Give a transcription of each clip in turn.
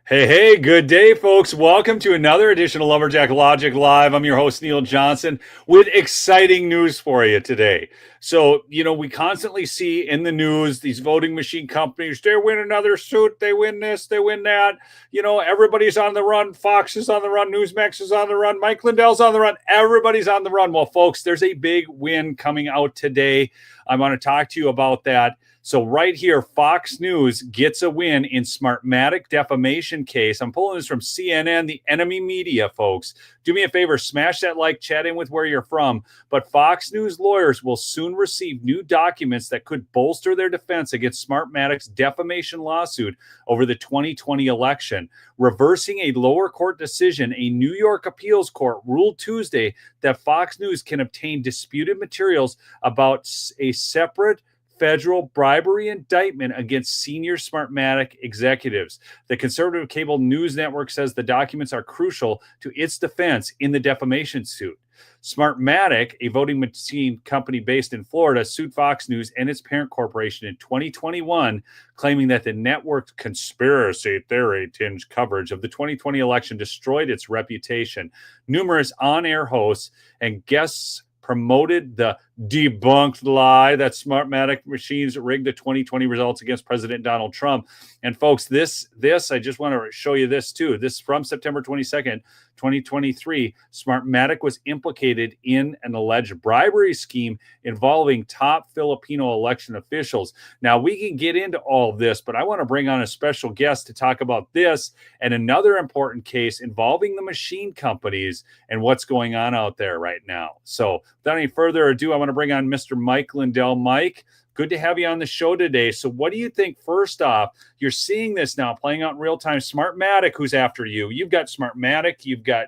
Hey, good day, folks. Welcome to another edition of Lumberjack Logic Live. I'm your host, Neil Johnson, with exciting news for you today. So, we constantly see in the news these voting machine companies, they win another suit, they win this, they win that. Everybody's on the run. Fox is on the run. Newsmax is on the run. Mike Lindell's on the run. Everybody's on the run. Well, folks, there's a big win coming out today. I want to talk to you about that. So right here, Fox News gets a win in Smartmatic defamation case. I'm pulling this from CNN, the enemy media, folks. Do me a favor, smash that like, chat in with where you're from. But Fox News lawyers will soon receive new documents that could bolster their defense against Smartmatic's defamation lawsuit over the 2020 election. Reversing a lower court decision, a New York appeals court ruled Tuesday that Fox News can obtain disputed materials about a separate federal bribery indictment against senior Smartmatic executives. The conservative cable news network says the documents are crucial to its defense in the defamation suit. Smartmatic, a voting machine company based in Florida, sued Fox News and its parent corporation in 2021, claiming that the network's conspiracy theory-tinged coverage of the 2020 election destroyed its reputation. Numerous on-air hosts and guests promoted the debunked lie that Smartmatic machines rigged the 2020 results against President Donald Trump. And folks, this I just want to show you this too. This from September 22nd, 2023. Smartmatic was implicated in an alleged bribery scheme involving top Filipino election officials. Now, we can get into all of this, but I want to bring on a special guest to talk about this and another important case involving the machine companies and what's going on out there right now. So without any further ado, I want to bring on Mr. Mike Lindell. Mike, good to have you on the show today. So what do you think, first off, you're seeing this now playing out in real time? Smartmatic, who's after you? You've got Smartmatic. You've got,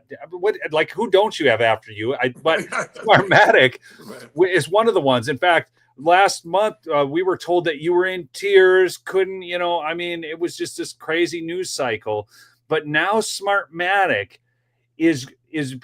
who don't you have after you? But Smartmatic is one of the ones. In fact, last month, we were told that you were in tears, couldn't, it was just this crazy news cycle. But now Smartmatic is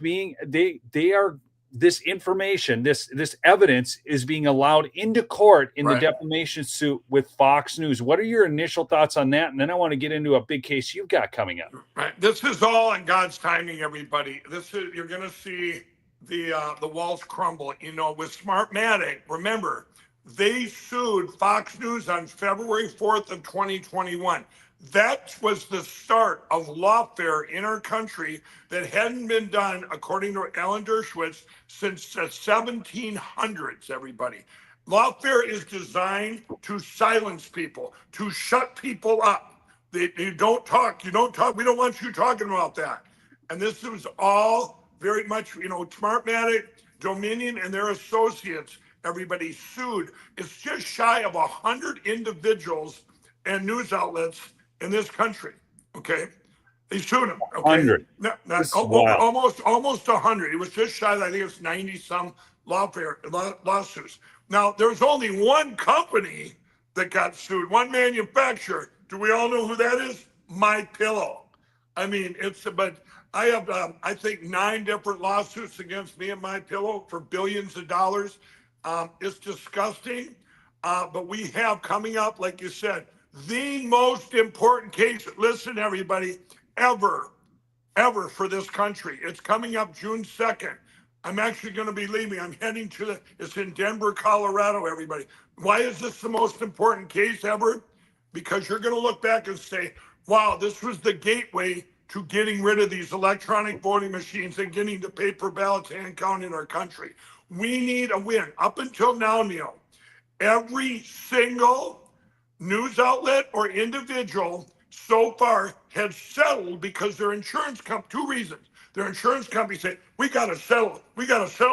being, they are, this information, this evidence is being allowed into court in the defamation suit with Fox News. What are your initial thoughts on that? And then I want to get into a big case you've got coming up. Right. This is all on God's timing, everybody. You're going to see the walls crumble. With Smartmatic, remember, they sued Fox News on February 4th of 2021. That was the start of lawfare in our country that hadn't been done, according to Alan Dershowitz, since the 1700s, everybody. Lawfare is designed to silence people, to shut people up. You don't talk, we don't want you talking about that. And this was all very much, Smartmatic, Dominion, and their associates, everybody sued. It's just shy of 100 individuals and news outlets in this country, okay? They sued him, okay? 100. Almost 100. It was just shy, I think it's 90-some lawsuits. Now, there's only one company that got sued, one manufacturer. Do we all know who that is? MyPillow. But I have, I think, 9 different lawsuits against me and MyPillow for billions of dollars. It's disgusting, but we have coming up, like you said, the most important case, listen, everybody, ever for this country. It's coming up June 2nd. I'm actually going to be leaving. I'm heading it's in Denver, Colorado, everybody. Why is this the most important case ever? Because you're going to look back and say, wow, this was the gateway to getting rid of these electronic voting machines and getting the paper ballots hand count in our country. We need a win. Up until now, Neil, every single news outlet or individual so far has settled because their insurance company, 2 reasons. Their insurance company said, we got to settle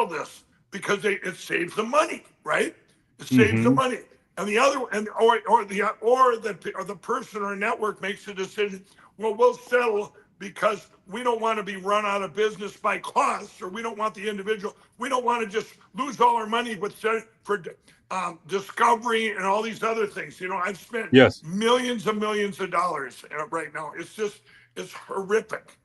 this because it saves them money, right? It saves them money. And the other, or the person or network makes a decision, well, we'll settle because we don't want to be run out of business by costs, or we don't want the individual, we don't want to just lose all our money for discovery and all these other things. I've spent millions and millions of dollars right now. It's horrific.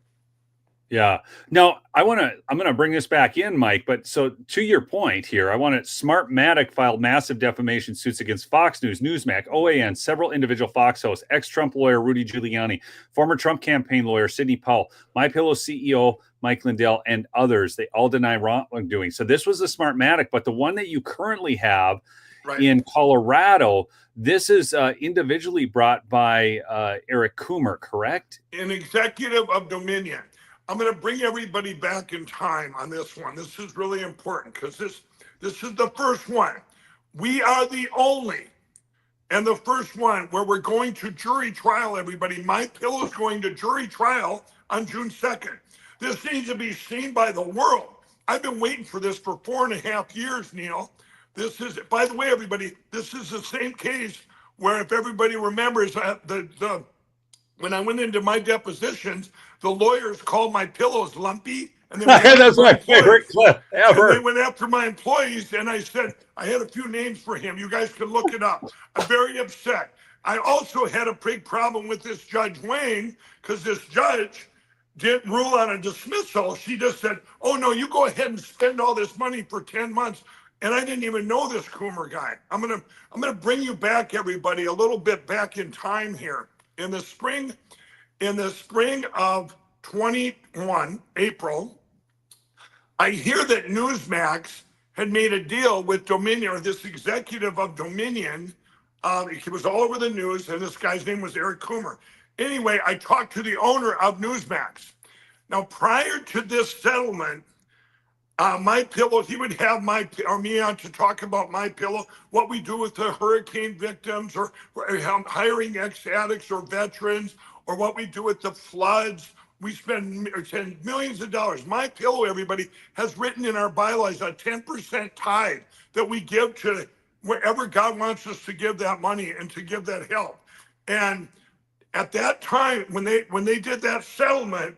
Yeah. Now, I'm going to bring this back in, Mike, but so to your point here, I want to Smartmatic filed massive defamation suits against Fox News, Newsmax, OAN, several individual Fox hosts, ex-Trump lawyer Rudy Giuliani, former Trump campaign lawyer Sidney Powell, MyPillow CEO Mike Lindell, and others. They all deny wrongdoing. So this was a Smartmatic, but the one that you currently have Right. in Colorado, this is individually brought by Eric Coomer, correct? An executive of Dominion. I'm going to bring everybody back in time on this one. This is really important because this is the first one. We are the only and the first one where we're going to jury trial, everybody. My Pillow's going to jury trial on June 2nd. This needs to be seen by the world. I've been waiting for this for 4.5 years, Neil. This is, by the way, everybody, this is the same case where, if everybody remembers, when I went into my depositions, the lawyers called my pillows lumpy, and they went That's my favorite clip ever. And they went after my employees, and I said, I had a few names for him. You guys can look it up. I'm very upset. I also had a big problem with this Judge Wayne, because this judge didn't rule on a dismissal. She just said, oh, no, you go ahead and spend all this money for 10 months. And I didn't even know this Coomer guy. I'm gonna bring you back, everybody, a little bit back in time here. In the spring of 21, April, I hear that Newsmax had made a deal with Dominion, or this executive of Dominion. He was all over the news, and this guy's name was Eric Coomer. Anyway, I talked to the owner of Newsmax. Now, prior to this settlement, My Pillow, he would have me on to talk about My Pillow, what we do with the hurricane victims, or hiring ex-addicts or veterans, or what we do with the floods. We spend millions of dollars. My Pillow, everybody, has written in our bylaws a 10% tithe that we give to wherever God wants us to give that money and to give that help. And at that time, when they did that settlement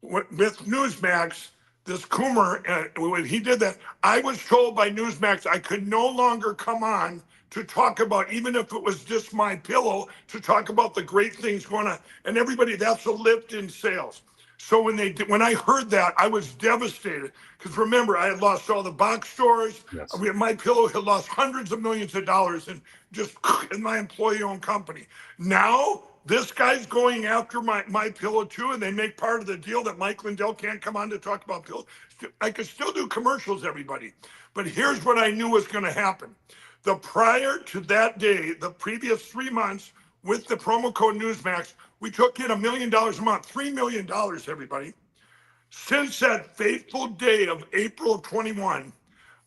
with Newsmax, this Coomer, when he did that, I was told by Newsmax I could no longer come on to talk about, even if it was just My Pillow, to talk about the great things going on. And everybody, that's a lift in sales. So when I heard that, I was devastated, because remember, I had lost all the box stores. Yes. My Pillow had lost hundreds of millions of dollars in my employee-owned company. Now this guy's going after my Pillow too, and they make part of the deal that Mike Lindell can't come on to talk about Pillow. I could still do commercials, everybody, but here's what I knew was going to happen. Prior to that day, the previous 3 months, with the promo code Newsmax, we took in $1 million a month, $3 million, everybody. Since that fateful day of April of 21,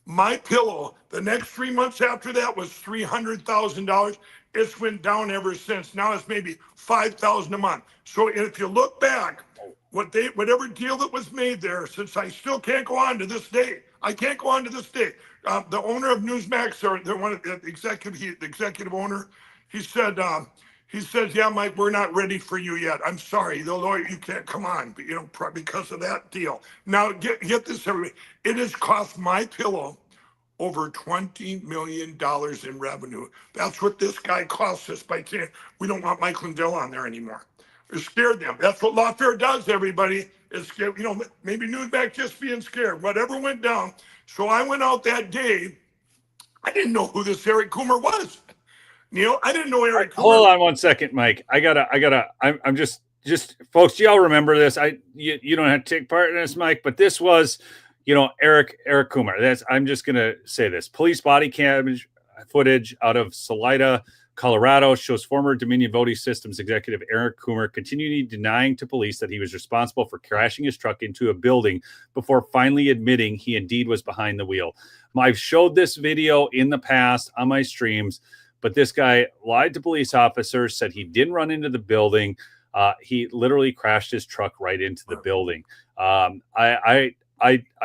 My Pillow, the next 3 months after that was $300,000. It's went down ever since. Now it's maybe $5,000 a month. So if you look back, whatever deal that was made there, since I still can't go on to this day, I can't go on to this day. The owner of Newsmax, or the executive owner, he says, yeah, Mike, we're not ready for you yet. I'm sorry, the lawyer, you can't come on, because of that deal. Now get this, everybody. It has cost My Pillow over $20 million in revenue. That's what this guy costs us by saying we don't want Mike Lindell on there anymore. It scared them. That's what lawfare does, everybody. It's scared, maybe Newsmax just being scared, whatever went down. So I went out that day. I didn't know who this Eric Coomer was. Neil, I didn't know Eric Coomer. Hold on one second, Mike. I'm just folks, do y'all remember this? You don't have to take part in this, Mike, but this was, Eric Coomer. I'm just going to say this. Police body cam footage out of Salida, Colorado shows former Dominion Voting Systems executive Eric Coomer continually denying to police that he was responsible for crashing his truck into a building before finally admitting he indeed was behind the wheel. I've showed this video in the past on my streams, but this guy lied to police officers, said he didn't run into the building. He literally crashed his truck right into the building. I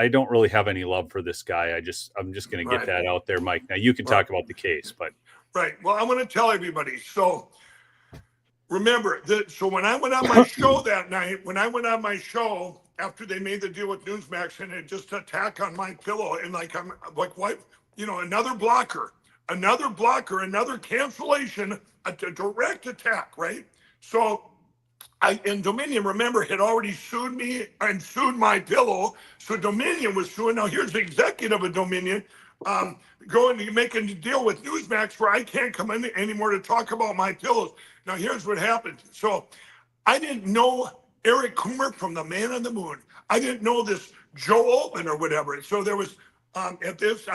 don't really have any love for this guy. I'm just going to get that out there, Mike. Now you can talk about the case, but right. Well, I'm going to tell everybody. So remember that. So when I went on my show that night, after they made the deal with Newsmax, and it just attack on My Pillow, and I'm like, what? Another blocker, another cancellation, a direct attack, right? So And Dominion, remember, had already sued me and sued my pillow. So Dominion was suing. Now here's the executive of Dominion going to making a deal with Newsmax where I can't come in anymore to talk about my pillows. Now here's what happened. So I didn't know Eric Coomer from the Man on the Moon. I didn't know this Joe Altman or whatever. So there was at this,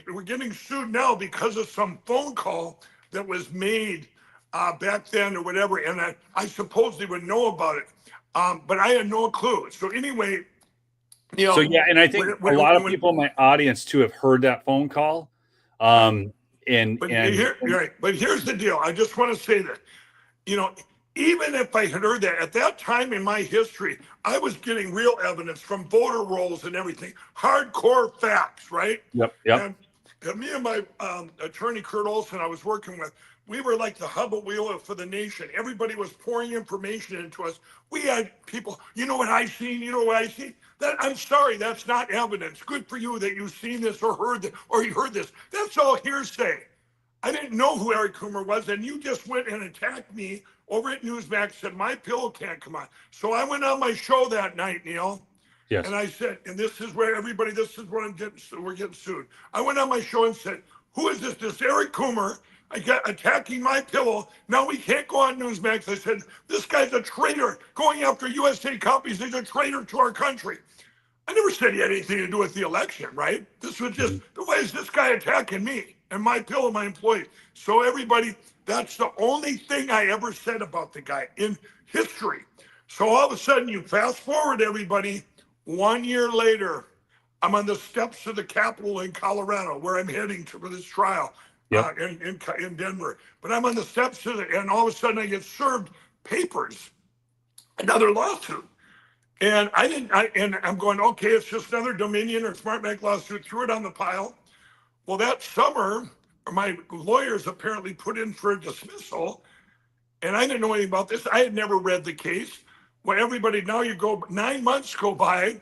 we're getting sued now because of some phone call that was made back then or whatever, and I supposedly would know about it, but I had no clue. So anyway, So yeah, and I think a lot of people in my audience too have heard that phone call. But here's the deal. I just want to say that, even if I had heard that at that time in my history, I was getting real evidence from voter rolls and everything, hardcore facts, right? Yep. And me and my attorney, Kurt Olson, I was working with, we were like the hub and wheel for the nation. Everybody was pouring information into us. We had people, you know what I seen? You know what I seen? That, I'm sorry, that's not evidence. Good for you that you've seen this or heard this, or you heard this. That's all hearsay. I didn't know who Eric Coomer was, and you just went and attacked me over at Newsmax, said my pillow can't come on. So I went on my show that night, Neil. Yes. And I said, and this is where everybody, this is what we're getting sued. I went on my show and said, who is this? This Eric Coomer attacking my pillow. Now we can't go on Newsmax. I said, this guy's a traitor going after USA companies. He's a traitor to our country. I never said he had anything to do with the election, right? This was just, why is this guy attacking me and my pillow, my employee? So everybody, that's the only thing I ever said about the guy in history. So all of a sudden you fast forward, everybody, 1 year later, I'm on the steps of the Capitol in Colorado where I'm heading to for this trial. Yep. In Denver, but I'm on the steps of it, and all of a sudden I get served papers, another lawsuit, and I'm going, okay, it's just another Dominion or Smartmatic lawsuit. Threw it on the pile. Well, that summer, my lawyers apparently put in for a dismissal, and I didn't know anything about this. I had never read the case. Well, everybody, now you go 9 months go by.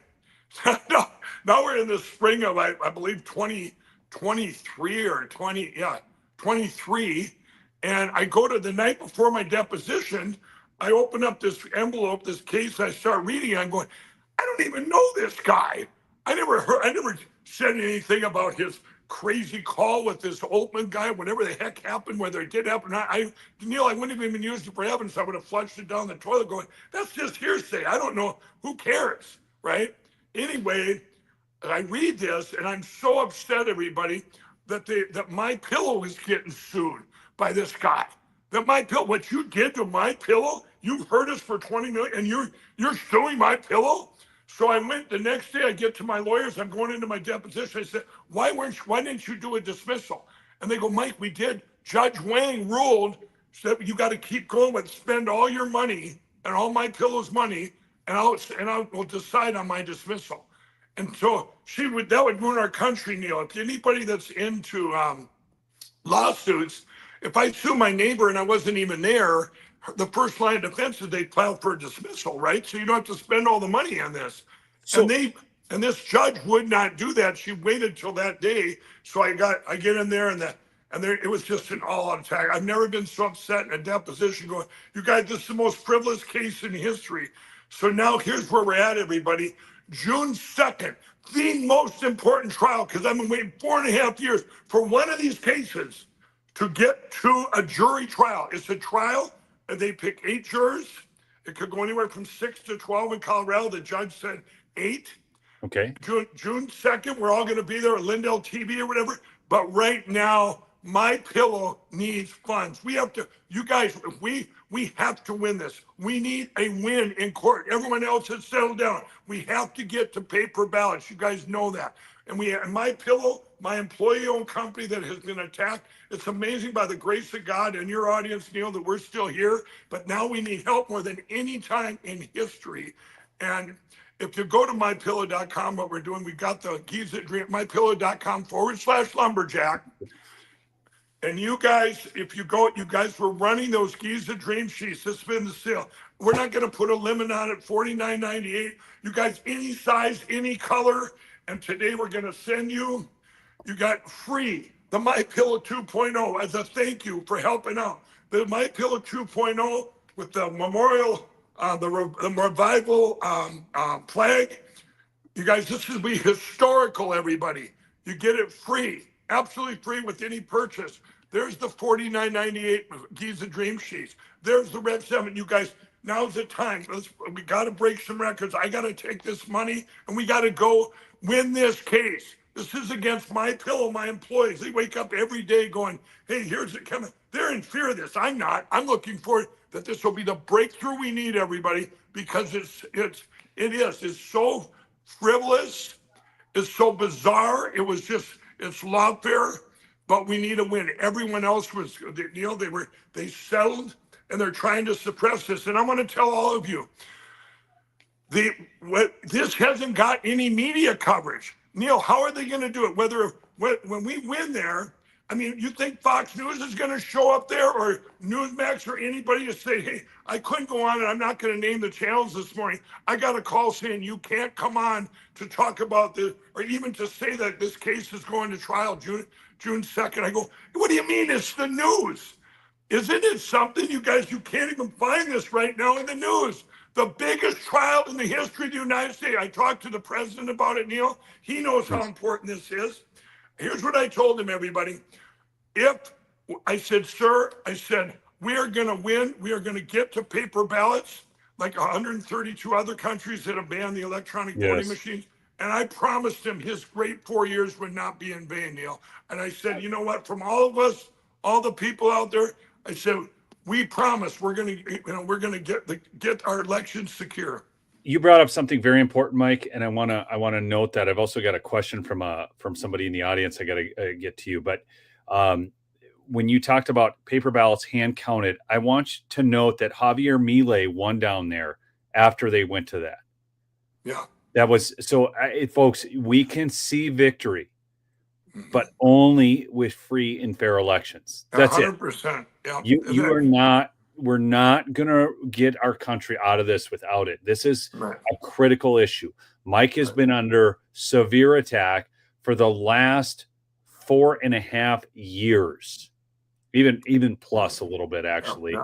now we're in the spring of I believe 2023 or 23, and I go to the night before my deposition. I open up this envelope, this case. I start reading. I'm going, I don't even know this guy. I never said anything about his crazy call with this Altman guy. Whatever the heck happened, whether it did happen or not, Neil, I wouldn't have even used it for evidence. I would have flushed it down the toilet, going, that's just hearsay. I don't know. Who cares, right? Anyway, I read this and I'm so upset, everybody, that my pillow is getting sued by this guy. That my pillow, what you did to my pillow, you've hurt us for 20 million, and you're suing my pillow. So I went the next day. I get to my lawyers. I'm going into my deposition. I said, why didn't you do a dismissal? And they go, Mike, we did. Judge Wang ruled that you got to keep going with spend all your money and all my pillow's money, and I will decide on my dismissal. And so that would ruin our country, Neil. If anybody that's into lawsuits, if I sue my neighbor and I wasn't even there, the first line of defense is they file for a dismissal, right? So you don't have to spend all the money on this. So, and this judge would not do that. She waited till that day. So I get in there it was just an all-out attack. I've never been so upset in a deposition going, you guys, this is the most frivolous case in history. So now here's where we're at, everybody. June 2nd, the most important trial, because I've been waiting 4.5 years for one of these cases to get to a jury trial. It's a trial, and they pick 8 jurors. It could go anywhere from 6 to 12 in Colorado. The judge said 8. Okay. June 2nd, we're all going to be there at Lindell TV or whatever. But right now, my pillow needs funds. We have to, you guys, we have to win this. We need a win in court. Everyone else has settled down. We have to get to paper ballots. You guys know that. And my pillow, my employee-owned company that has been attacked. It's amazing by the grace of God and your audience, Neil, that we're still here. But now we need help more than any time in history. And if you go to mypillow.com, what we're doing, we've got the Giza Dream, mypillow.com/lumberjack. And you guys, if you go, you guys were running those Giza Dream Sheets. This has been the sale. We're not going to put a limit on it, $49.98. You guys, any size, any color. And today we're going to send you got free the MyPillow 2.0 as a thank you for helping out. The MyPillow 2.0 with the memorial the revival flag. You guys, this will be historical, everybody. You get it free, absolutely free with any purchase. There's the $49.98 Giza Dream Sheets. There's the Red 7. You guys, now's the time. We got to break some records. I got to take this money, and we got to go win this case. This is against my pillow, my employees. They wake up every day going, hey, here's it coming. They're in fear of this. I'm not. I'm looking for that this will be the breakthrough we need, everybody, because it is. It's so frivolous. It's so bizarre. It's lawfare, but we need to win. Everyone else was, they settled, and they're trying to suppress this. And I want to tell all of you, this hasn't got any media coverage. Neil, how are they going to do it? When we win there, I mean, you think Fox News is going to show up there, or Newsmax, or anybody to say, hey, I couldn't go on, and I'm not going to name the channels this morning. I got a call saying you can't come on to talk about this, or even to say that this case is going to trial June 2nd. I go, what do you mean? It's the news. Isn't it something, you guys? You can't even find this right now in the news. The biggest trial in the history of the United States. I talked to the president about it, Neil. He knows how important this is. Here's what I told him, everybody. I said, sir, we are going to win. We are going to get to paper ballots like 132 other countries that have banned the electronic voting machines. And I promised him his great 4 years would not be in vain, Neil. And I said, you know what, from all of us, all the people out there, I said, we promise we're going to get our elections secure. You brought up something very important, Mike, and I want to note that I've also got a question from somebody in the audience. I got to get to you, but when you talked about paper ballots hand counted, I want you to note that Javier Milei won down there after they went to that. Yeah, that was so. Folks, we can see victory, but only with free and fair elections. That's 100%. Yeah, you are not. We're not going to get our country out of this without it. This is a critical issue. Mike has been under severe attack for the last 4.5 years, even plus a little bit, actually.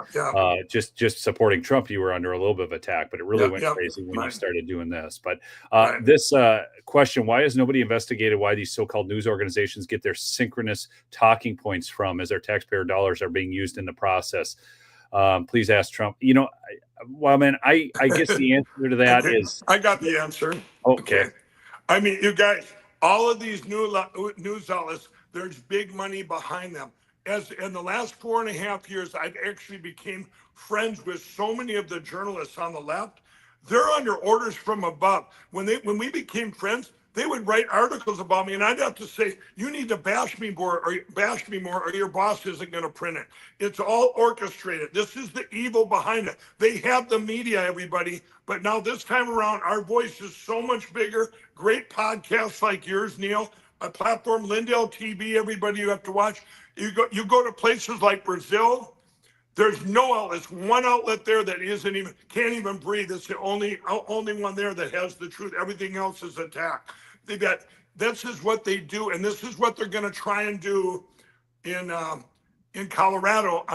Just supporting Trump, you were under a little bit of attack, but it really went crazy when you started doing this. But this question, why has nobody investigated why these so-called news organizations get their synchronous talking points from, as their taxpayer dollars are being used in the process? Please ask Trump. I guess the answer to that is I got the answer. Okay. I mean, you guys, all of these news outlets, there's big money behind them. As in the last 4.5 years, I've actually became friends with so many of the journalists on the left. They're under orders from above. When we became friends, they would write articles about me, and I'd have to say, you need to bash me more, or your boss isn't going to print it. It's all orchestrated. This is the evil behind it. They have the media, everybody, but now this time around, our voice is so much bigger. Great podcasts like yours, Neil, a platform, Lindell TV, everybody you have to watch. You go to places like Brazil. There's no outlets. One outlet there that can't even breathe. It's the only one there that has the truth. Everything else is attack. This is what they do, and this is what they're going to try and do in Colorado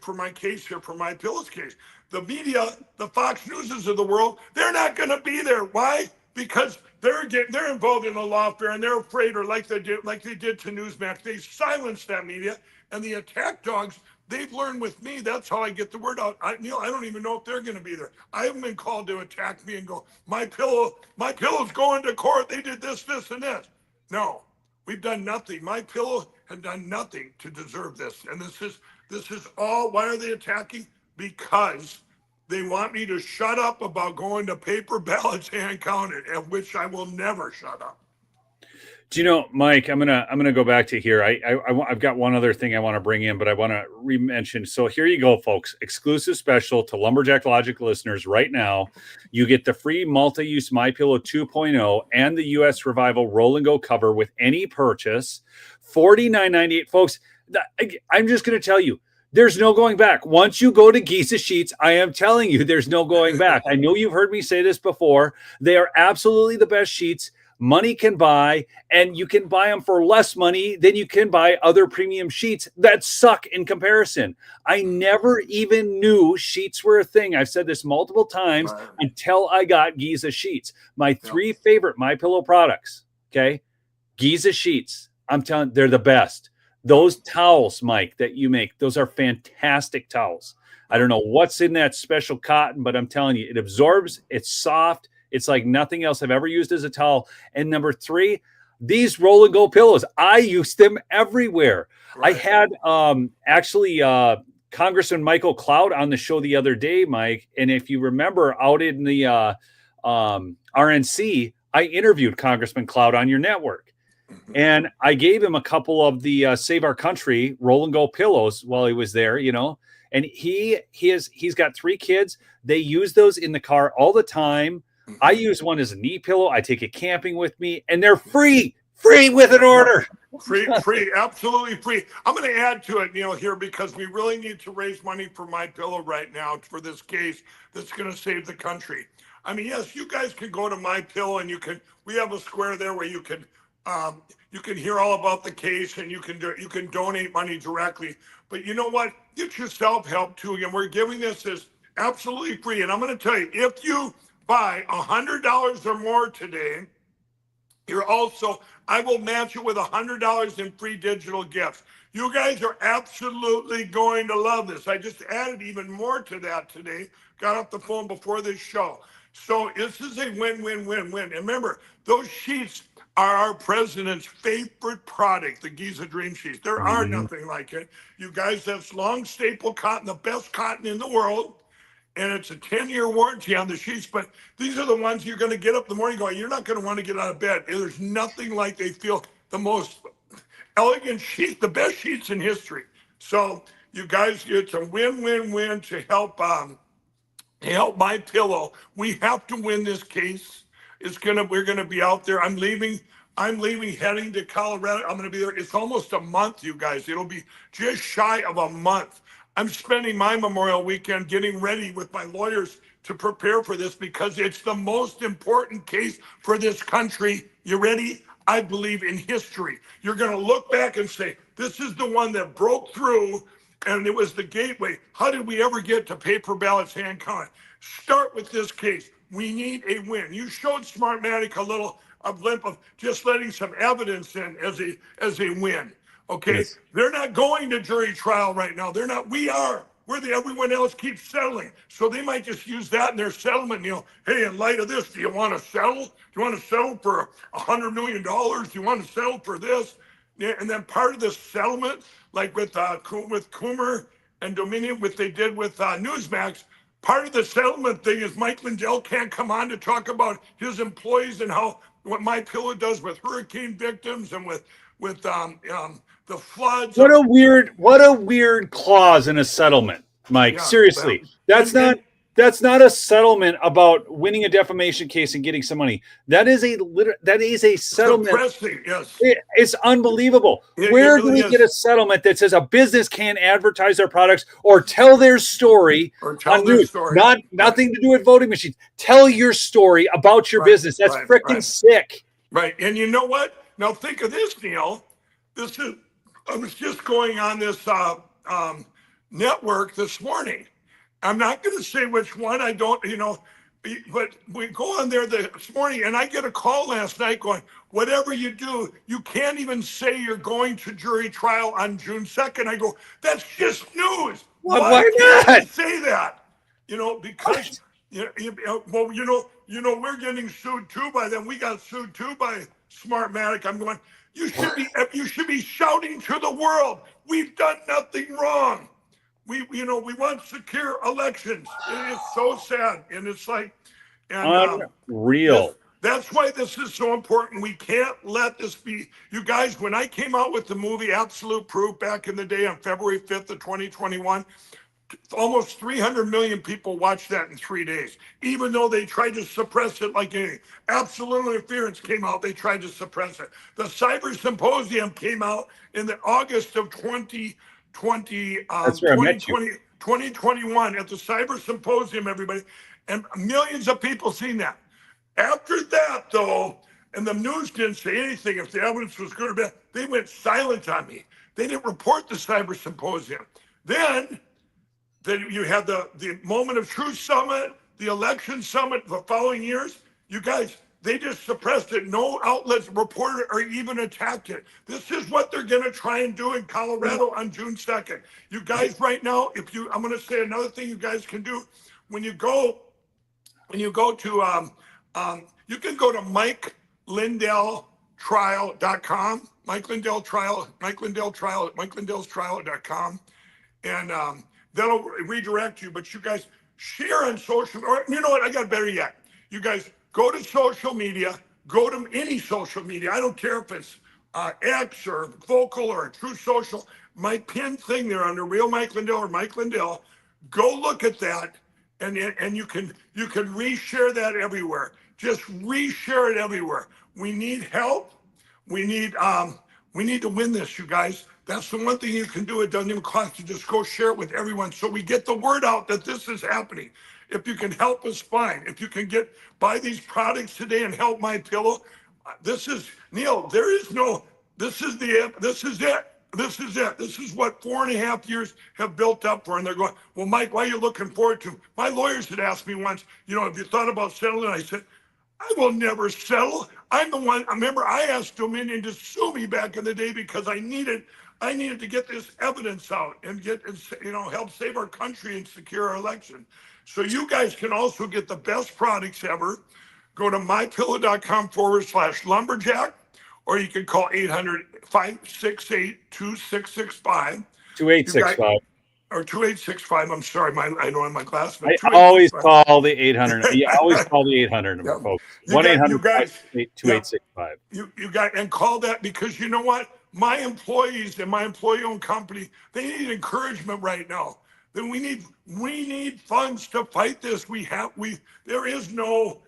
for my case here, for my Pills case. The media, the Fox Newses of the world, they're not going to be there. Why? Because they're involved in the lawfare, and they're afraid, or like they did to Newsmax. They silenced that media, and the attack dogs. They've learned with me. That's how I get the word out. Neil, I don't even know if they're going to be there. I haven't been called to attack me and go, my pillow's going to court. They did this, and this. No, we've done nothing. My pillow had done nothing to deserve this. And this is all. Why are they attacking? Because they want me to shut up about going to paper ballots hand counted, at which I will never shut up. Do you know, Mike, I'm gonna go back to here. I've got one other thing I want to bring in, but I want to re-mention. So here you go, folks. Exclusive special to Lumberjack Logic listeners right now. You get the free multi-use MyPillow 2.0 and the U.S. Revival Roll and Go cover with any purchase. $49.98, folks. I'm just gonna tell you, there's no going back. Once you go to Giza Sheets, I am telling you, there's no going back. I know you've heard me say this before. They are absolutely the best sheets. money can buy, and you can buy them for less money than you can buy other premium sheets that suck in comparison. I never even knew sheets were a thing. I've said this multiple times until I got Giza sheets. My three favorite MyPillow products, okay? Giza sheets. I'm telling you, they're the best. Those towels, Mike, that you make, those are fantastic towels. I don't know what's in that special cotton, but I'm telling you, it absorbs, it's soft. It's like nothing else I've ever used as a towel. And number three, these roll and go pillows. I use them everywhere. I had actually Congressman Michael Cloud on the show the other day, Mike. And if you remember, out in the RNC, I interviewed Congressman Cloud on your network. And I gave him a couple of the Save Our Country roll and go pillows while he was there, you know. And he's got 3 kids. They use those in the car all the time. I use one as a knee pillow. I take it camping with me, and they're free with an order. Free, absolutely free. I'm going to add to it, Neil, here, because we really need to raise money for MyPillow right now for this case that's going to save the country. I mean, yes, you guys can go to MyPillow, and we have a square there where you can hear all about the case, and you can donate money directly. But you know what? Get yourself help too. Again, we're giving this as absolutely free. And I'm going to tell you, if you buy $100 or more today, I will match it with $100 in free digital gifts. You guys are absolutely going to love this. I just added even more to that today. Got off the phone before this show. So this is a win-win-win-win. And remember, those sheets are our president's favorite product, the Giza Dream Sheets. There are nothing like it. You guys have long staple cotton, the best cotton in the world, and it's a 10-year warranty on the sheets. But these are the ones you're going to get up in the morning going, you're not going to want to get out of bed. There's nothing like they feel the most elegant sheet, the best sheets in history. So you guys, it's a win-win-win to help MyPillow. We have to win this case. We're gonna be out there. I'm leaving heading to Colorado. I'm gonna be there. It's almost a month, you guys. It'll be just shy of a month. I'm spending my Memorial weekend getting ready with my lawyers to prepare for this because it's the most important case for this country. You ready? I believe in history. You're gonna look back and say, this is the one that broke through, and it was the gateway. How did we ever get to paper ballots, hand counted? Start with this case. We need a win. You showed Smartmatic a blimp of just letting some evidence in as a win. Okay, yes. They're not going to jury trial right now. They're not. We are. Everyone else keeps settling. So they might just use that in their settlement. You know, hey, in light of this, do you want to settle? Do you want to settle for $100 million? Do you want to settle for this? And then part of the settlement, like with Coomer and Dominion, what they did with Newsmax, part of the settlement thing is Mike Lindell can't come on to talk about his employees and what MyPillow does with hurricane victims and with the floods. What a weird clause in a settlement, Mike. Yeah, seriously, that's not a settlement about winning a defamation case and getting some money. That is a settlement. Yes. It's unbelievable. Where do we get a settlement that says a business can't advertise their products or tell their story? Nothing to do with voting machines. Tell your story about your business. That's freaking sick. Right. And you know what? Now think of this, Neil. I was just going on this network this morning. I'm not going to say which one. I don't, but we go on there this morning, and I get a call last night going, whatever you do, you can't even say you're going to jury trial on June 2nd. I go, that's just news. Why not say that? Because we're getting sued too by them. We got sued too by Smartmatic. I'm going, you should be shouting to the world, we've done nothing wrong. We want secure elections. It is so sad, and it's like, unreal. That's why this is so important. We can't let this be. You guys, when I came out with the movie Absolute Proof back in the day on February 5th of 2021, almost 300 million people watched that in 3 days, even though they tried to suppress it like anything. Absolute Interference came out, they tried to suppress it. The Cyber Symposium came out in the August of 2021 at the Cyber Symposium, everybody, and millions of people seen that. After that, though, And the news didn't say anything if the evidence was good or bad. They went silent on me. They didn't report the cyber symposium. Then you had the Moment of Truth Summit, the election summit the following years. You guys, they just suppressed it. No outlets reported or even attacked it. This is what they're going to try and do in Colorado on June 2nd. You guys right now, I'm going to say another thing you guys can do. When you go to, you can go to MikeLindellTrial.com, MikeLindellTrial.com, and that'll redirect you. But you guys share on social, or you know what? I got better yet. You guys go to social media, go to any social media. I don't care if it's X or Vocal or True Social. My pinned thing there under Real Mike Lindell or Mike Lindell. Go look at that, and you can reshare that everywhere. Just reshare it everywhere. We need help. We need to win this, you guys. That's the one thing you can do. It doesn't even cost you. Just go share it with everyone so we get the word out that this is happening. If you can help us, fine. If you can buy these products today and help My Pillow, this is Neil. There is no. This is it. This is it. This is what 4.5 years have built up for. And they're going, well, Mike, why are you looking forward to? My lawyers had asked me once, have you thought about settling? I said, I will never settle. I'm the one. I remember I asked Dominion to sue me back in the day because I needed to get this evidence out and help save our country and secure our election. So you guys can also get the best products ever. Go to mypillow.com/lumberjack, or you can call 800-568-2665. 2865. Or 2865. I'm sorry, I don't have my glasses. I always call the 800. You always call the 800 number, folks. 1-800-568-2865. You got and call that, because you know what? My employees and my employee-owned company, they need encouragement right now. Then we need funds to fight this. There is no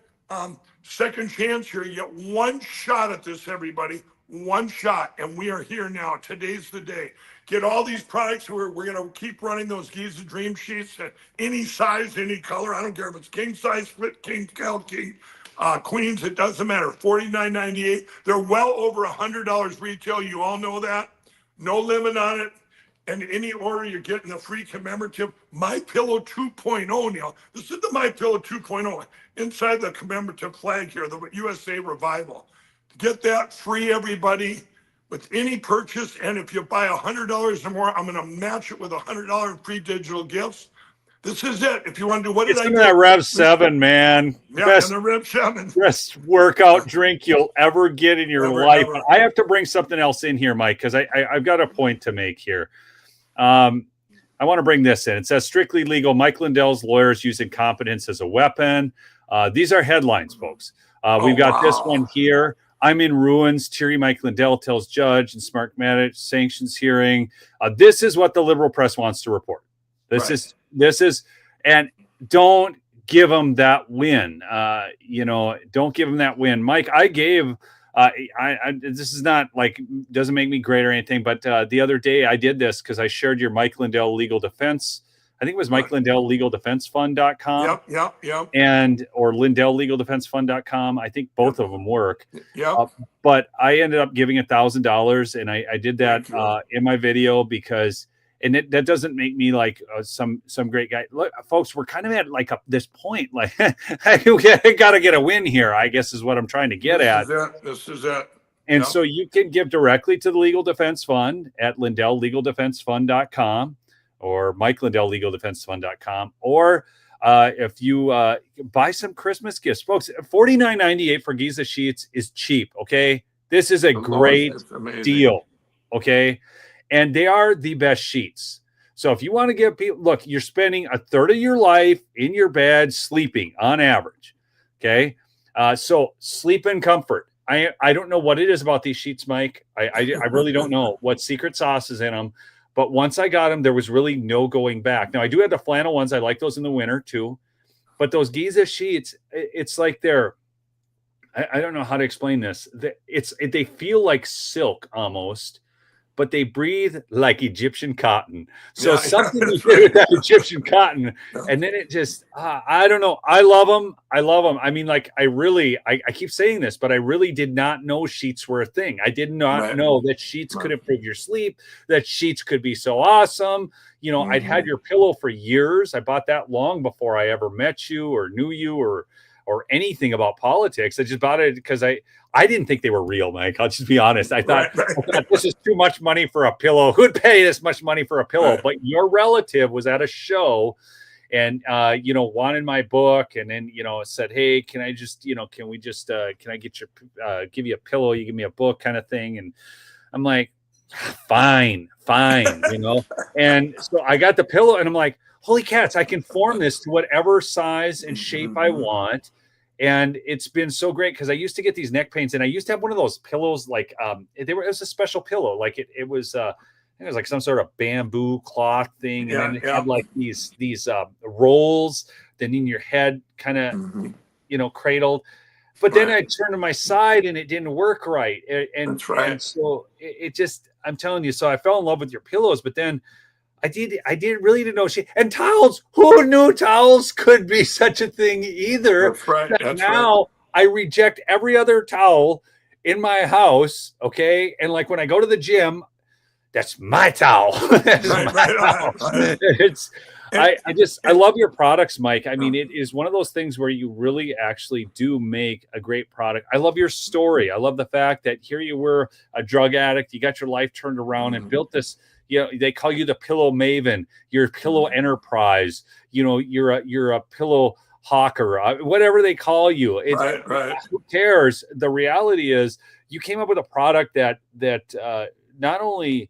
second chance here. You get one shot at this, everybody. One shot, and we are here now. Today's the day. Get all these products. We're going to keep running those Giza Dream Sheets at any size, any color. I don't care if it's king size, split king, count king, queens. It doesn't matter. $49.98. They're well over $100 retail. You all know that. No limit on it. And any order, you're getting a free commemorative My Pillow 2.0. Now, this is the My Pillow 2.0 inside the commemorative flag here, the USA Revival. Get that free, everybody, with any purchase. And if you buy $100 or more, I'm going to match it with $100 free digital gifts. This is it. If you want to do, what did I do? That Rev 7, man. Yeah, and the Rev 7. Best workout drink you'll ever get in your life. Ever. I have to bring something else in here, Mike, because I've got a point to make here. I want to bring this in. It says strictly legal. Mike Lindell's lawyers use incompetence as a weapon. These are headlines, folks. We've got this one here. I'm in ruins. Teary Mike Lindell tells judge in Smartmatic sanctions hearing. This is what the liberal press wants to report. This is, and don't give them that win. Don't give them that win. Mike, I gave, this is not like, doesn't make me great or anything, but the other day I did this because I shared your Mike Lindell legal defense. I think it was Mike Lindell LegalDefenseFund.com. Yep. And or Lindell LegalDefenseFund.com. I think both of them work. Yep. But I ended up giving $1,000, and I did that in my video because, and that doesn't make me like some great guy. Look, folks, we're kind of at like this point, like I got to get a win here, I guess is what I'm trying to get at. This is it. And so you can give directly to the Legal Defense Fund at LindellLegalDefenseFund.com. or MikeLindellLegalDefenseFund.com, or if you buy some Christmas gifts. Folks, $49.98 for Giza sheets is cheap, okay? This is a great deal, okay? And they are the best sheets. So if you want to give people, look, you're spending a third of your life in your bed sleeping on average, okay? So sleep in comfort. I don't know what it is about these sheets, Mike. I really don't know what secret sauce is in them. But once I got them, there was really no going back. Now, I do have the flannel ones. I like those in the winter, too. But those Giza sheets, it's like they're – I don't know how to explain this. They feel like silk almost. but they breathe like Egyptian cotton. So Yeah, something yeah, we that's did right. with that Egyptian cotton, Yeah. and then it just, I don't know. I love them. I love them. I mean, like, I keep saying this, but I really did not know sheets were a thing. I did not Right. know that sheets Right. could improve your sleep, that sheets could be so awesome. You know, I'd had your pillow for years. I bought that long before I ever met you or knew you or anything about politics. I just bought it because I didn't think they were real, Mike. I'll just be honest. I thought this is too much money for a pillow. Who'd pay this much money for a pillow? Right. But your relative was at a show and you know, wanted my book, and then, you know, said, hey, can I just, you know, can we just can I get your give you a pillow, you give me a book, kind of thing. And I'm like, fine, you know. And so I got the pillow and I'm like, holy cats, I can form this to whatever size and shape I want. And it's been so great because I used to get these neck pains, and I used to have one of those pillows, like it was a special pillow, like it was I think it was like some sort of bamboo cloth thing, and then it had like these rolls, then in your head, kind of you know, cradled. But then I turned to my side and it didn't work right. And so it just, I'm telling you, so I fell in love with your pillows, but then I didn't know and towels. Who knew towels could be such a thing either? That's right. That's now I reject every other towel in my house. Okay. And like when I go to the gym, that's my towel. That's my towel. It's, I love your products, Mike. I mean, it is one of those things where you really actually do make a great product. I love your story. I love the fact that here you were, a drug addict, you got your life turned around and built this. You know, they call you the pillow maven, your pillow enterprise. You know, you're a pillow hawker, whatever they call you. It's, who cares? The reality is, you came up with a product that not only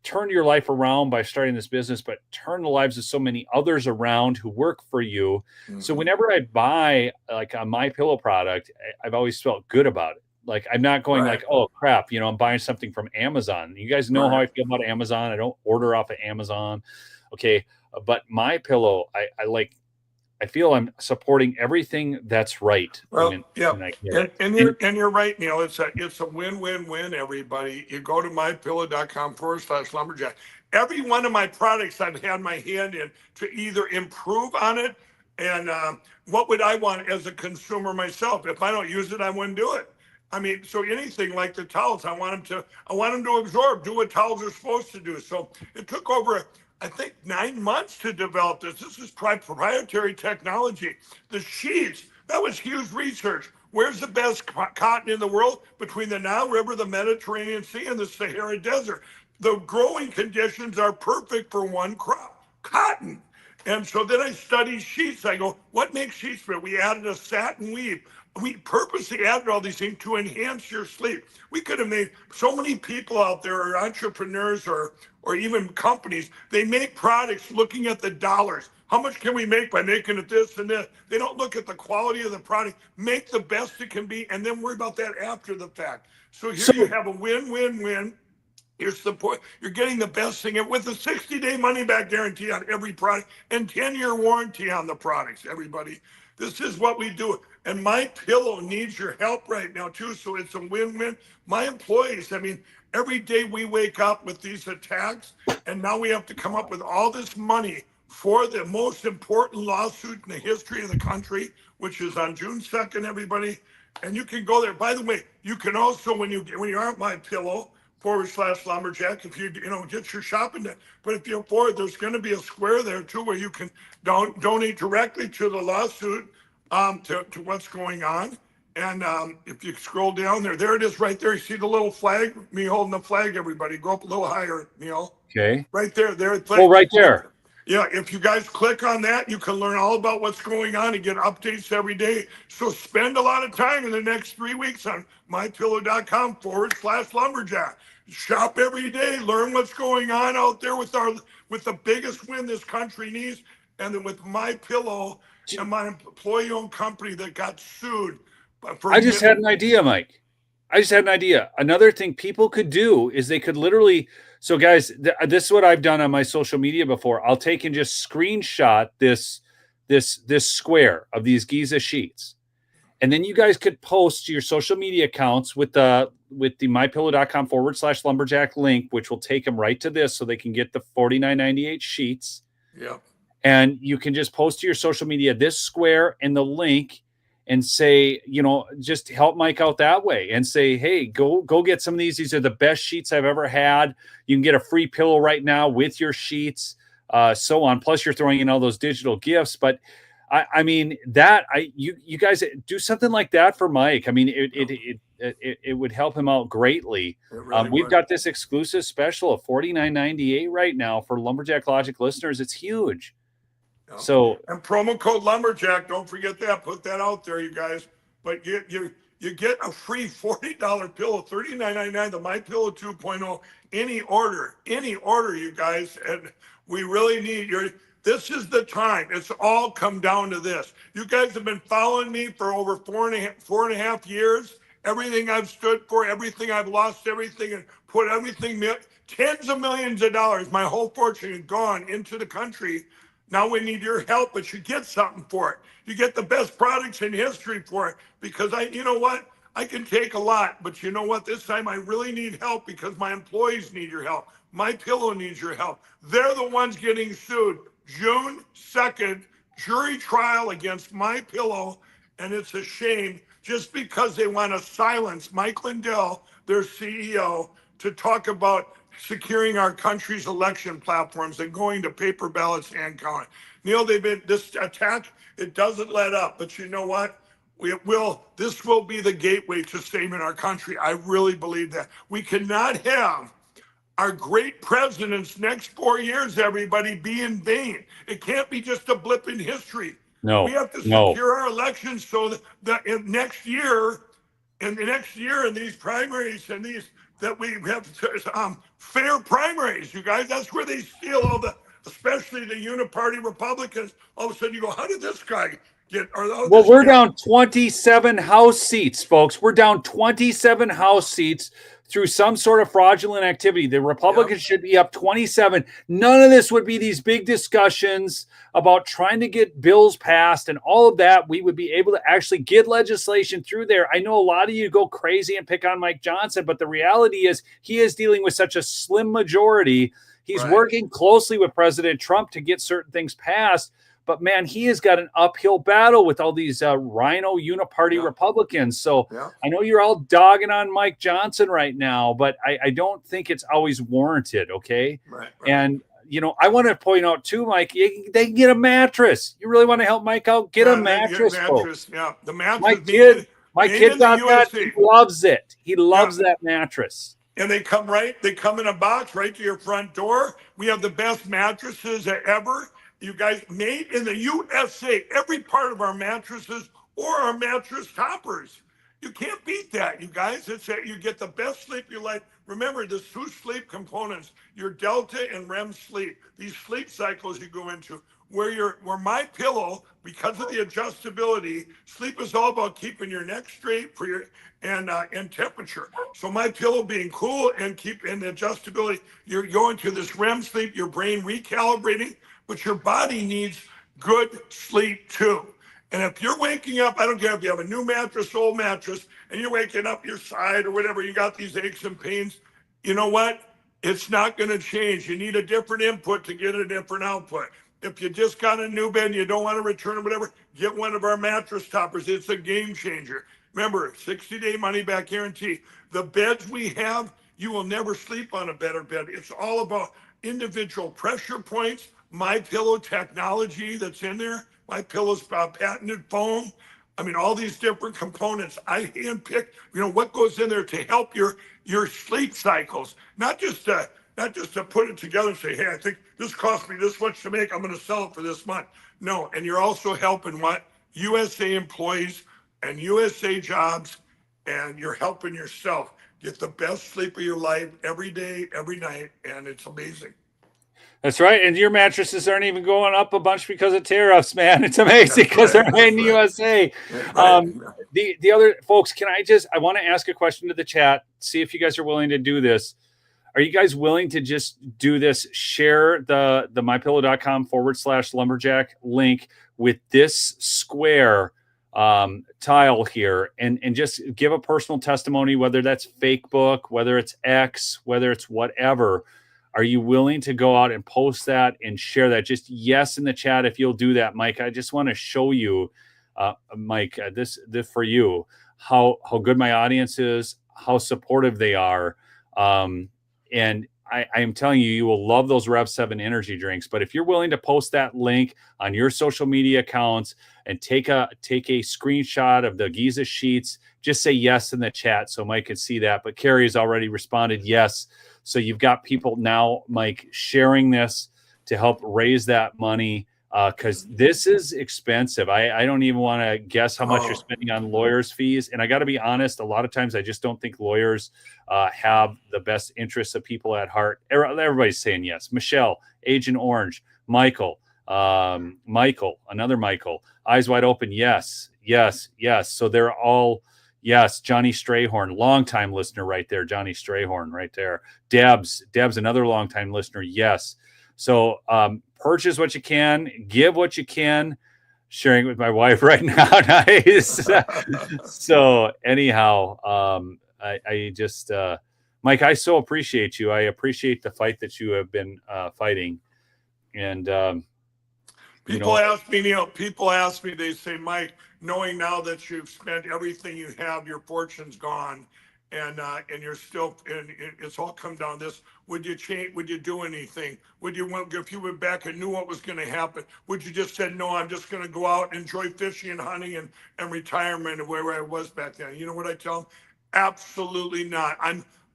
turn your life around by starting this business, but turn the lives of so many others around who work for you. So whenever I buy like a My Pillow product, I've always felt good about it. Like, I'm not going like, oh crap, you know, I'm buying something from Amazon. You guys know how I feel about Amazon. I don't order off of Amazon. Okay. But My Pillow, I feel I'm supporting everything that's right. Well, and you're right, Neil. It's a win-win-win, everybody. You go to mypillow.com/lumberjack. Every one of my products I've had my hand in to either improve on it, and what would I want as a consumer myself? If I don't use it, I wouldn't do it. I mean, so anything like the towels, I want them to absorb, do what towels are supposed to do. So it took over, I think, 9 months to develop this. This is proprietary technology. The sheets, that was huge research. Where's the best cotton in the world? Between the Nile River, the Mediterranean Sea, and the Sahara Desert. The growing conditions are perfect for one crop, cotton. And so then I studied sheets. I go, what makes sheets better? We added a satin weave. We purposely added all these things to enhance your sleep. We could have made so many people out there, or entrepreneurs, or even companies, they make products looking at the dollars. How much can we make by making it this and this? They don't look at the quality of the product. Make the best it can be, and then worry about that after the fact. So here you have a win-win-win. You're getting the best thing with a 60-day money-back guarantee on every product and 10-year warranty on the products, everybody. This is what we do. And My Pillow needs your help right now, too, so it's a win-win. My employees, I mean, every day we wake up with these attacks, and now we have to come up with all this money for the most important lawsuit in the history of the country, which is on June 2nd, everybody. And you can go there. By the way, you can also, when you're at My Pillow, /lumberjack, if you get your shopping done. But if you're for it, there's going to be a square there too where you can donate directly to the lawsuit, to what's going on. And if you scroll down there it is right there. You see the little flag, me holding the flag, everybody. Go up a little higher, Neil. Okay. Right there. Oh, right there. Yeah, if you guys click on that, you can learn all about what's going on and get updates every day. So spend a lot of time in the next 3 weeks on mypillow.com /lumberjack. Shop every day, learn what's going on out there with the biggest win this country needs, and then with My Pillow and my employee-owned company that got sued. I just had an idea, Mike. Another thing people could do is they could literally. So, guys, this is what I've done on my social media before. I'll take and just screenshot this square of these Giza sheets, And then you guys could post to your social media accounts with the mypillow.com/lumberjack link, which will take them right to this so they can get the $49.98 sheets. Yeah. And you can just post to your social media this square and the link and say, just help Mike out that way and say, hey, go get some of these. These are the best sheets I've ever had. You can get a free pillow right now with your sheets, so on. Plus you're throwing in all those digital gifts. But you guys do something like that for Mike. I mean, it would help him out greatly. We've got this exclusive special of $49.98 right now for Lumberjack Logic listeners. It's huge. So, and promo code Lumberjack, don't forget that. Put that out there, you guys. But you get a free $40 pillow, $39.99, the My Pillow 2.0, any order, you guys. And we really need this is the time. It's all come down to this. You guys have been following me for over four and a half years. Everything I've stood for, everything I've lost, everything, and put everything, tens of millions of dollars, my whole fortune has gone into the country. Now we need your help, but you get something for it. You get the best products in history for it, because you know what? I can take a lot, but you know what? This time I really need help because my employees need your help. My Pillow needs your help. They're the ones getting sued. June 2nd, jury trial against My Pillow, and it's a shame just because they want to silence Mike Lindell, their CEO, to talk about securing our country's election platforms and going to paper ballots and counting. Neil, this attack, it doesn't let up, but you know what? This will be the gateway to saving our country. I really believe that. We cannot have our great president's next 4 years, everybody, be in vain. It can't be just a blip in history. No, we have to secure our elections so that in next year, in these primaries and these, that we have fair primaries, you guys. That's where they steal especially the uniparty Republicans. All of a sudden you go, how did this guy get? Well, we're down 27 House seats, folks. We're down 27 House seats through some sort of fraudulent activity. The Republicans should be up 27. None of this would be these big discussions about trying to get bills passed and all of that. We would be able to actually get legislation through there. I know a lot of you go crazy and pick on Mike Johnson, but the reality is he is dealing with such a slim majority. He's working closely with President Trump to get certain things passed. But, man, he has got an uphill battle with all these rhino uniparty Republicans. So I know you're all dogging on Mike Johnson right now, but I don't think it's always warranted, okay? Right. And, I want to point out, too, Mike, they can get a mattress. You really want to help Mike out? Get a mattress, folks. Yeah, the mattress. My kid got that. He loves it. He loves that mattress. And they come in a box right to your front door. We have the best mattresses ever. You guys, made in the USA, every part of our mattresses or our mattress toppers. You can't beat that, you guys. You get the best sleep you like. Remember, the two sleep components, your delta and REM sleep, these sleep cycles you go into, where My Pillow, because of the adjustability, sleep is all about keeping your neck straight for your and temperature. So My Pillow being cool and the adjustability, you're going to this REM sleep, your brain recalibrating, but your body needs good sleep too. And if you're waking up, I don't care if you have a new mattress, old mattress, and you're waking up your side or whatever, you got these aches and pains, you know what? It's not going to change. You need a different input to get a different output. If you just got a new bed and you don't want to return or whatever, get one of our mattress toppers. It's a game changer. Remember, 60-day money-back guarantee. The beds we have, you will never sleep on a better bed. It's all about individual pressure points, My Pillow technology that's in there, My Pillow's patented foam. I mean, all these different components. I handpick, what goes in there to help your sleep cycles, not just to put it together and say, hey, I think this cost me this much to make, I'm going to sell it for this much. No, and you're also helping USA employees and USA jobs, and you're helping yourself get the best sleep of your life every day, every night, and it's amazing. That's right. And your mattresses aren't even going up a bunch because of tariffs, man. It's amazing because they're made in the USA. The other folks, I want to ask a question to the chat, see if you guys are willing to do this. Are you guys willing to just do this? Share the mypillow.com /lumberjack link with this square tile here and just give a personal testimony, whether that's Facebook, whether it's X, whether it's whatever. Are you willing to go out and post that and share that? Just yes in the chat if you'll do that, Mike. I just want to show you, Mike, this for you, how good my audience is, how supportive they are. And I am telling you, you will love those Rev 7 energy drinks. But if you're willing to post that link on your social media accounts and take a screenshot of the Giza sheets, just say yes in the chat so Mike can see that. But Carrie has already responded yes. So you've got people now, Mike, sharing this to help raise that money because this is expensive. I don't even want to guess how much you're spending on lawyers' fees. And I got to be honest, a lot of times I just don't think lawyers have the best interests of people at heart. Everybody's saying yes. Michelle, Agent Orange, Michael, another Michael, Eyes Wide Open, yes. So they're all... Yes, Johnny Strayhorn, longtime listener right there. Johnny Strayhorn right there. Deb's another longtime listener. Yes. So purchase what you can, give what you can. Sharing with my wife right now. Nice. So anyhow, I just, Mike, I so appreciate you. I appreciate the fight that you have been fighting. And people ask me, people ask me, they say, Mike, knowing now that you've spent everything you have, your fortune's gone, and you're still, and it's all come down to this. Would you change? Would you do anything? Would you, if you went back and knew what was going to happen, would you just said, no, I'm just going to go out and enjoy fishing and hunting and retirement where I was back then? You know what I tell them? Absolutely not.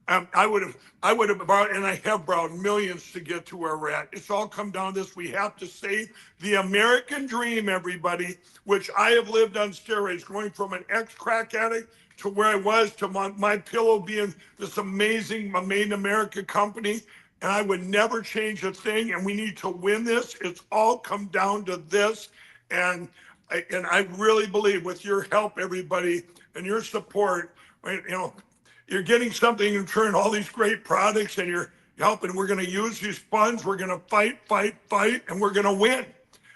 I would have borrowed, and I have borrowed millions to get to where we're at. It's all come down to this. We have to save the American dream, everybody, which I have lived on steroids, going from an ex-crack addict to where I was, to my pillow being this amazing Made in America company. And I would never change a thing. And we need to win this. It's all come down to this. And I really believe with your help, everybody, and your support, you're getting something in return, all these great products, and you're helping. We're going to use these funds. We're going to fight, and we're going to win.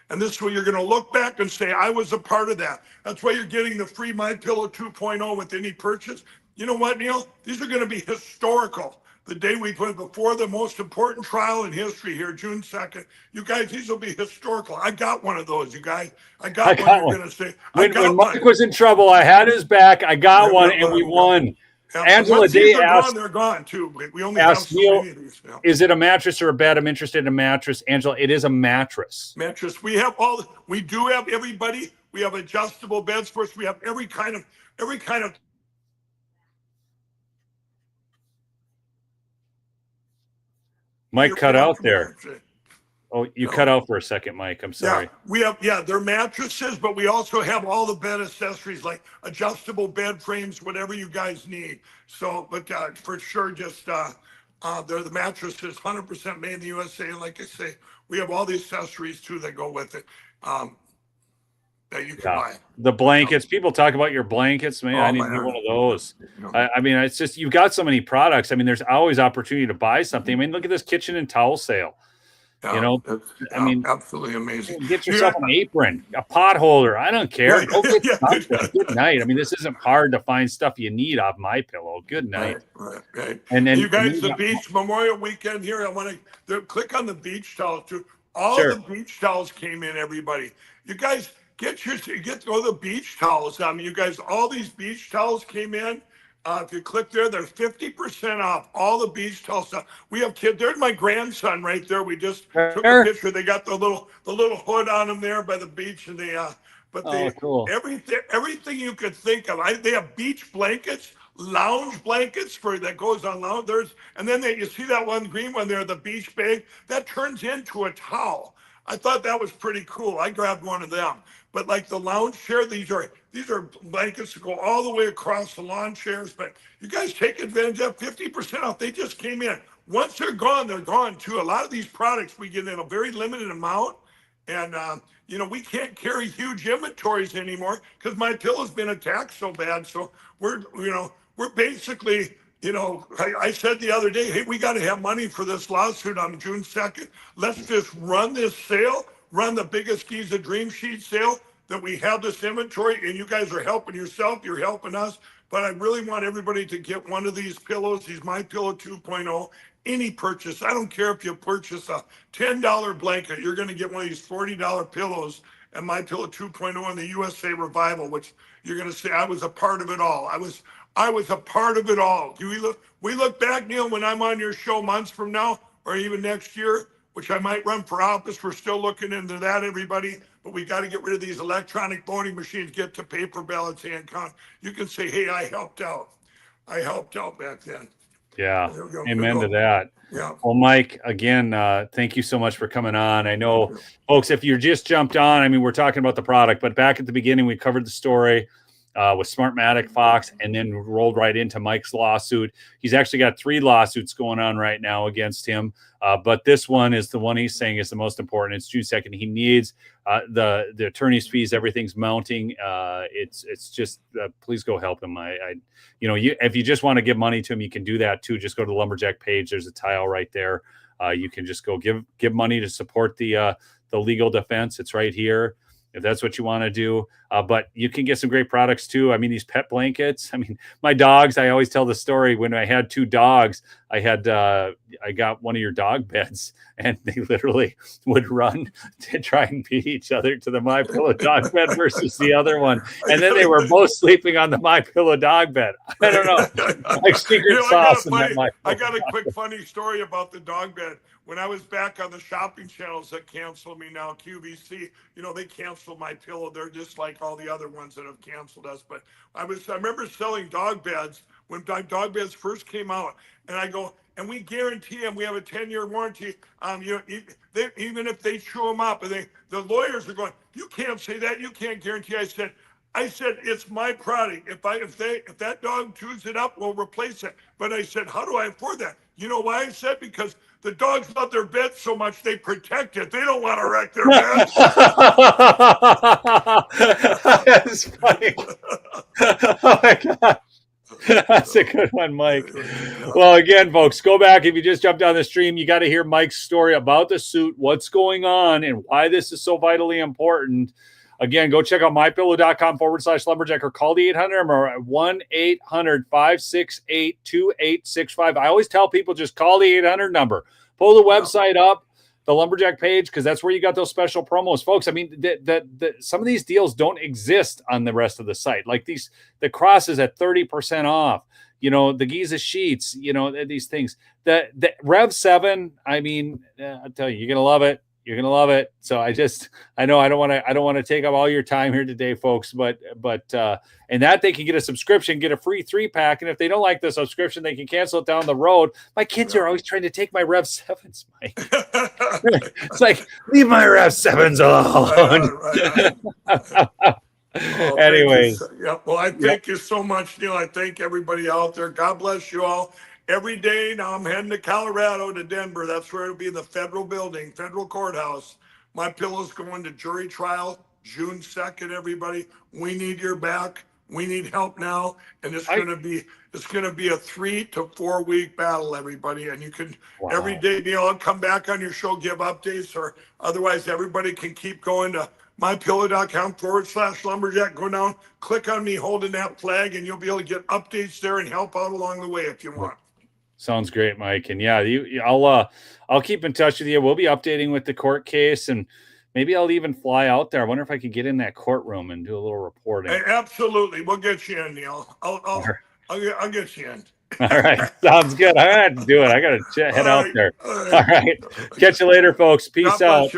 And this is where you're going to look back and say, I was a part of that. That's why you're getting the free My Pillow 2.0 with any purchase. You know what, Neil? These are going to be historical. The day we put before the most important trial in history here, June 2nd. You guys, these will be historical. I got one of those, you guys. I got one. You're going to say, when Mike was in trouble, I had his back. I got one, and we won. Angela Day asked, they're gone too. We only have so many of these. Is it a mattress or a bed? I'm interested in a mattress. Angela, it is a mattress. Mattress. We do have everybody. We have adjustable beds for us. We have every kind of. Mike cut out there. Oh, you cut out for a second, Mike. I'm sorry. They're mattresses, but we also have all the bed accessories like adjustable bed frames, whatever you guys need. So, but for sure, just they're the mattresses, 100% made in the USA. Like I say, we have all the accessories too that go with it. That you can buy. The blankets. People talk about your blankets, man. I need to get one of those. I mean, it's just you've got so many products. I mean, there's always opportunity to buy something. I mean, look at this kitchen and towel sale. I mean, absolutely amazing. Get yourself an apron, a pot holder. I don't care. Good night. I mean, this isn't hard to find stuff you need off My Pillow. Good night. Right. And then you guys, the beach Memorial Weekend here. I want to click on the beach towels too. All the beach towels came in. Everybody, you guys get all the beach towels. I mean, you guys, all these beach towels came in. If you click there, they're 50% off all the beach towel stuff. We have kids. There's my grandson right there. We just took a picture. They got the little hood on them there by the beach, and cool. Everything you could think of. They have beach blankets, lounge blankets that goes on lounge. And then you see that one green one there, the beach bag that turns into a towel. I thought that was pretty cool. I grabbed one of them. But like the lounge chair, these are blankets that go all the way across the lawn chairs. But you guys take advantage of 50% off. They just came in. Once they're gone too. A lot of these products we get in a very limited amount. And, we can't carry huge inventories anymore because My Pillow's been attacked so bad. So we're basically, I said the other day, hey, we got to have money for this lawsuit on June 2nd. Let's just run this sale. Run the biggest Giza Dream Sheet sale. that we have this inventory, and you guys are helping yourself, you're helping us. But I really want everybody to get one of these pillows, these My Pillow 2.0. Any purchase, I don't care if you purchase a $10 blanket, you're going to get one of these $40 pillows and My Pillow 2.0 in the USA Revival, which you're going to say I was a part of it all. I was a part of it all. We look back, Neil, when I'm on your show months from now, or even next year, which I might run for office. We're still looking into that, everybody. But we got to get rid of these electronic voting machines, get to paper ballots, hand count. You can say, hey, I helped out. I helped out back then. Yeah. Amen to that. Yeah. Well, Mike, again, thank you so much for coming on. I know, folks, if you just jumped on, I mean, we're talking about the product, but back at the beginning, we covered the story with Smartmatic, Fox, and then rolled right into Mike's lawsuit. He's actually got 3 lawsuits going on right now against him. But this one is the one he's saying is the most important. It's June 2nd. He needs the attorney's fees. Everything's mounting. It's just please go help him. If you just want to give money to him, you can do that too. Just go to the Lumberjack page. There's a tile right there. You can just go give money to support the legal defense. It's right here, if that's what you want to do. But you can get some great products too. I mean, these pet blankets. I mean, my dogs, I always tell the story when I had 2 dogs, I got one of your dog beds, and they literally would run to try and beat each other to the My Pillow dog bed versus the other one. And then they were both sleeping on the My Pillow dog bed. I don't know. Like secret sauce. I got a quick funny story about the dog bed. When I was back on the shopping channels that canceled me now, QVC, they canceled My Pillow. They're just like all the other ones that have canceled us. But I remember selling dog beds when dog beds first came out, and I go, and we guarantee them, we have a 10-year warranty. Even if they chew them up, and the lawyers are going, you can't say that, you can't guarantee. I said it's my product. If that dog chews it up, we'll replace it. But I said, how do I afford that? You know why? I said, because the dogs love their bed so much they protect it. They don't want to wreck their bed. That's funny. Oh my God. That's a good one, Mike. Well, again, folks, go back. If you just jumped on the stream, you got to hear Mike's story about the suit, what's going on, and why this is so vitally important. Again, go check out mypillow.com/lumberjack or call the 800 number at 1-800-568-2865. I always tell people just call the 800 number. Pull the website up, the Lumberjack page, because that's where you got those special promos, folks. I mean, some of these deals don't exist on the rest of the site. Like the cross is at 30% off. The Giza sheets, these things. The Rev 7, I mean, I'll tell you, you're gonna love it. You're gonna love it. So I know I don't want to take up all your time here today, folks. But and that they can get a subscription, get a free 3-pack, and if they don't like the subscription, they can cancel it down the road. My kids are always trying to take my Rev 7s, Mike. It's like, leave my Rev 7s alone. Anyways, well, I thank you so much, Neil. I thank everybody out there. God bless you all. Every day now I'm heading to Colorado, to Denver. That's where it'll be, the federal building, federal courthouse. My Pillow's going to jury trial June 2nd, everybody. We need your back. We need help now. And it's going to be a 3 to 4 week battle, everybody. And you can every day, Neil, I'll come back on your show, give updates, or otherwise everybody can keep going to mypillow.com/lumberjack. Go down, click on me holding that flag, and you'll be able to get updates there and help out along the way if you want. Sounds great, Mike. And yeah, I'll keep in touch with you. We'll be updating with the court case, and maybe I'll even fly out there. I wonder if I could get in that courtroom and do a little reporting. Hey, absolutely. We'll get you in, Neil. I'll get you in. All right. Sounds good. I have to do it. I got to head out there. All right. Catch you later, folks. Peace out.